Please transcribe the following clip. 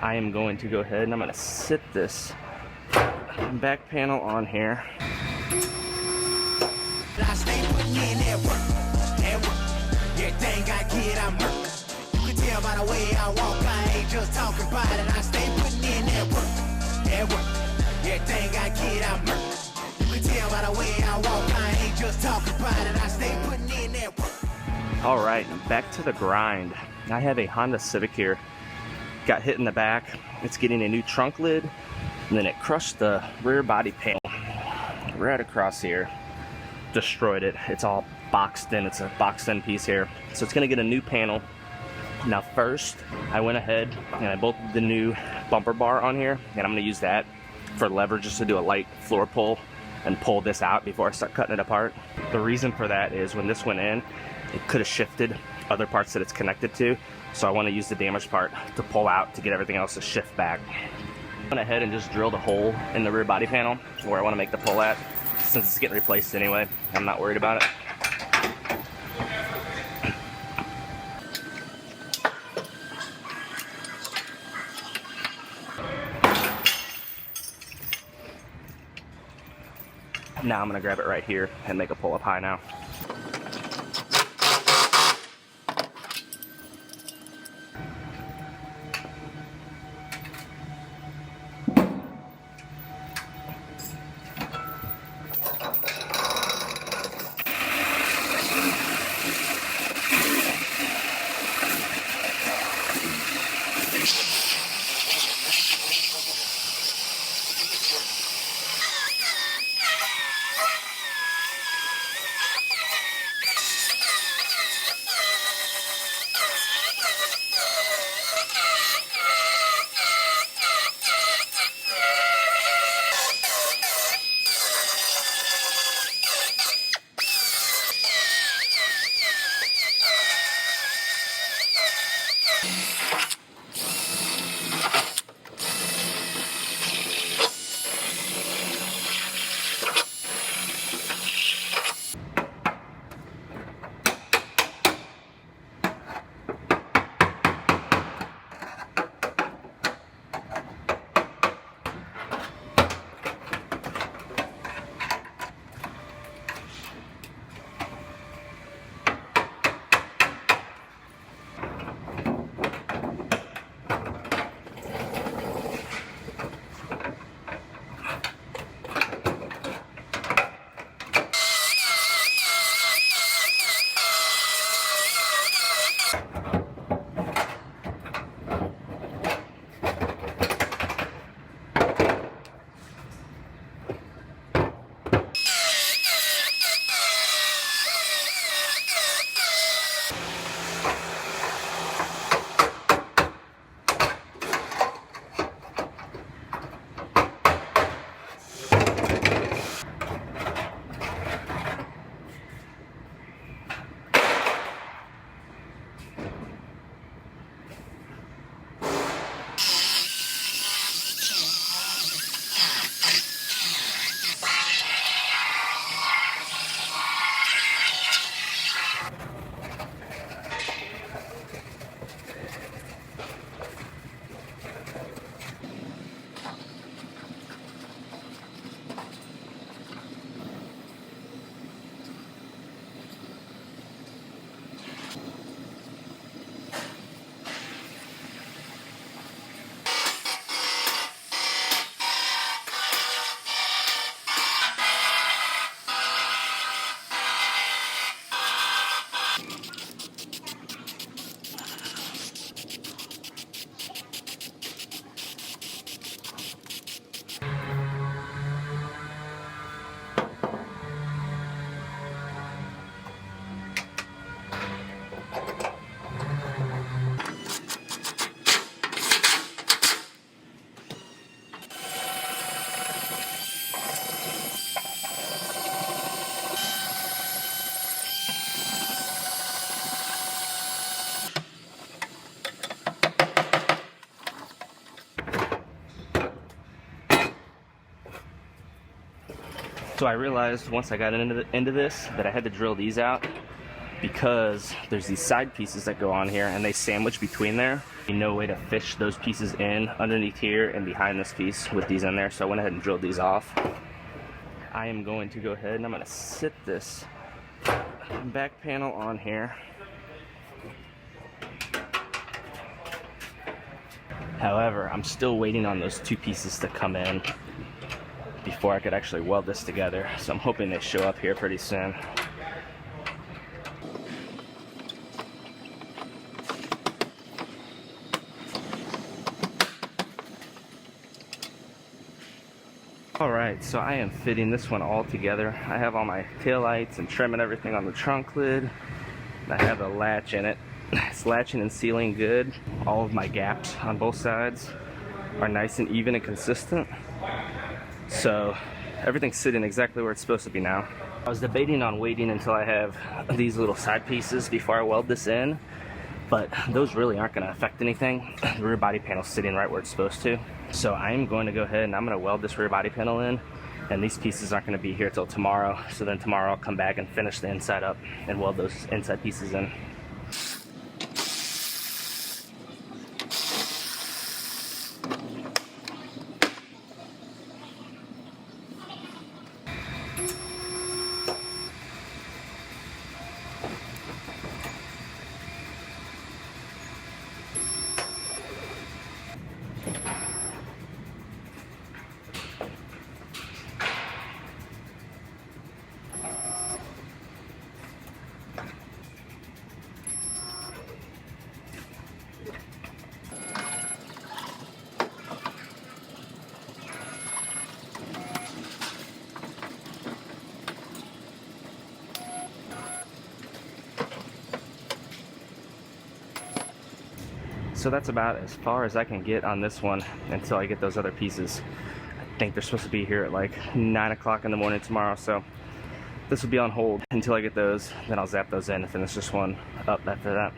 I am going to go ahead and I'm going to sit this back panel on here. I stay putting in that work. Everything I get, I'm work. You can tell by the way I walk, I ain't just talking about it. I stay putting in that work. Everything I get, I'm work. You can tell by the way I walk, I ain't just talking about it. I stay putting in that work. All right, back to the grind. I have a Honda Civic here. Got hit in the back. It's getting a new trunk lid, and then it crushed the rear body panel right across here. Destroyed it. It's all boxed in. It's a boxed in piece here. So it's gonna get a new panel. Now first, I went ahead and I bolted the new bumper bar on here, and I'm gonna use that for leverage just to do a light floor pull and pull this out before I start cutting it apart. The reason for that is when this went in, it could have shifted other parts that it's connected to. So I want to use the damaged part to pull out to get everything else to shift back. I went ahead and just drilled a hole in the rear body panel where I want to make the pull at. Since it's getting replaced anyway, I'm not worried about it. Now I'm going to grab it right here and make a pull up high now. So I realized once I got into this that I had to drill these out because there's these side pieces that go on here and they sandwich between there. No way to fish those pieces in underneath here and behind this piece with these in there, so I went ahead and drilled these off. I am going to go ahead and I'm going to sit this back panel on here. However, I'm still waiting on those two pieces to come in before I could actually weld this together, so I'm hoping they show up here pretty soon. Alright, so I am fitting this one all together. I have all my taillights and trim and everything on the trunk lid. I have a latch in it. It's latching and sealing good. All of my gaps on both sides are nice and even and consistent. So everything's sitting exactly where it's supposed to be now. I was debating on waiting until I have these little side pieces before I weld this in, but those really aren't going to affect anything. The rear body panel's sitting right where it's supposed to. So I'm going to go ahead and I'm going to weld this rear body panel in, and these pieces aren't going to be here till tomorrow. So then tomorrow I'll come back and finish the inside up and weld those inside pieces in. So that's about as far as I can get on this one until I get those other pieces. I think they're supposed to be here at like 9 o'clock in the morning tomorrow, so this will be on hold until I get those. Then I'll zap those in and finish this one up after that.